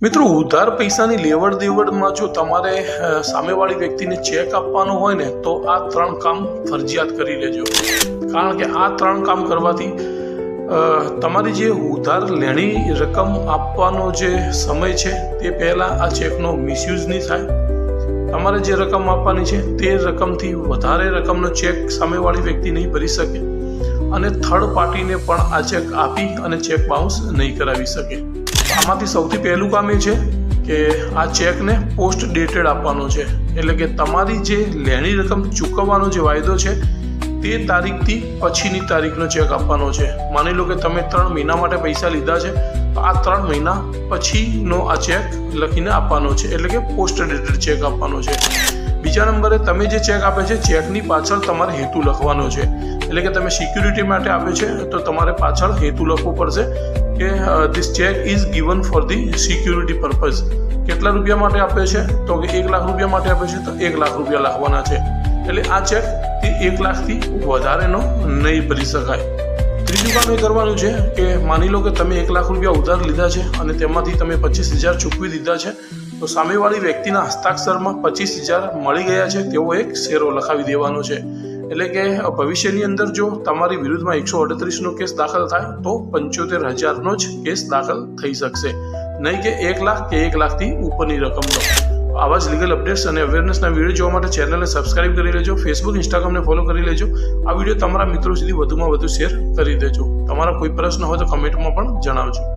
મિત્રો, ઉધાર પૈસાની લેવડ દેવડમાં જો તમારે સામેવાળી વ્યક્તિને ચેક આપવાનો હોય ને તો આ 3 કામ ફરજિયાત કરી લેજો. કારણ કે આ 3 કામ કરવાથી તમારી જે ઉધાર લેણી રકમ આપવાનો જે સમય છે તે પહેલાં આ ચેકનો મિસયુઝ નહીં થાય. તમારે જે રકમ આપવાની છે તે રકમથી વધારે રકમનો ચેક સામેવાળી વ્યક્તિ નહીં ભરી શકે અને થર્ડ પાર્ટીને પણ આ ચેક આપી અને ચેક બાઉન્સ નહીં કરાવી શકે. આમાંથી સૌથી પહેલું કામ એ છે કે આ ચેકને પોસ્ટ ડેટેડ આપવાનો છે. એટલે કે તમારી જે લેણી રકમ ચૂકવવાનો જે વાયદો છે તે તારીખથી પછીની તારીખનો ચેક આપવાનો છે. માની લો કે તમે 3 મહિના માટે પૈસા લીધા છે તો આ 3 મહિના પછીનો આ ચેક લખીને આપવાનો છે. એટલે કે પોસ્ટ ડેટેડ ચેક આપવાનો છે. બીજા નંબરે તમે જે ચેક આપે છે ચેકની પાછળ તમારે હેતુ લખવાનો છે. એટલે કે તમે સિક્યુરિટી માટે આપે છે તો તમારે પાછળ હેતુ લખવો પડશે કે this check is given for the security purpose. કેટલા રૂપિયા માટે આપે છે તો કે 1 લાખ રૂપિયા માટે આપે છે તો 1 લાખ રૂપિયા લખવાના છે. એટલે આ ચેક તે 1 લાખથી વધારેનો નહીં ભરી શકાય. ત્રીજું કામ એ કરવાનું છે કે માની લો કે તમે 1 લાખ રૂપિયા ઉધાર લીધા છે અને તેમાંથી તમે 25,000 ચૂકવી દીધા છે તો સામેવાળી વ્યક્તિના હસ્તાક્ષરમાં 25,000 મળી ગયા છે તેવો એક શેરો લખાવી દેવાનો છે. એટલે કે ભવિષ્યની અંદર જો તમારી વિરુદ્ધમાં 138નો કેસ દાખલ થાય તો 75,000નો જ કેસ દાખલ થઈ શકશે, નહીં કે 1 લાખ કે 1 લાખથી ઉપરની રકમનો. આવા જ લીગલ અપડેટ્સ અને અવેરનેસના વિડીયો જોવા માટે ચેનલને સબસ્ક્રાઇબ કરી લેજો. ફેસબુક, ઇન્સ્ટાગ્રામને ફોલો કરી લેજો. આ વિડીયો તમારા મિત્રો સુધી વધુમાં વધુ શેર કરી દેજો. તમારા કોઈ પ્રશ્ન હોય તો કમેન્ટમાં પણ જણાવજો.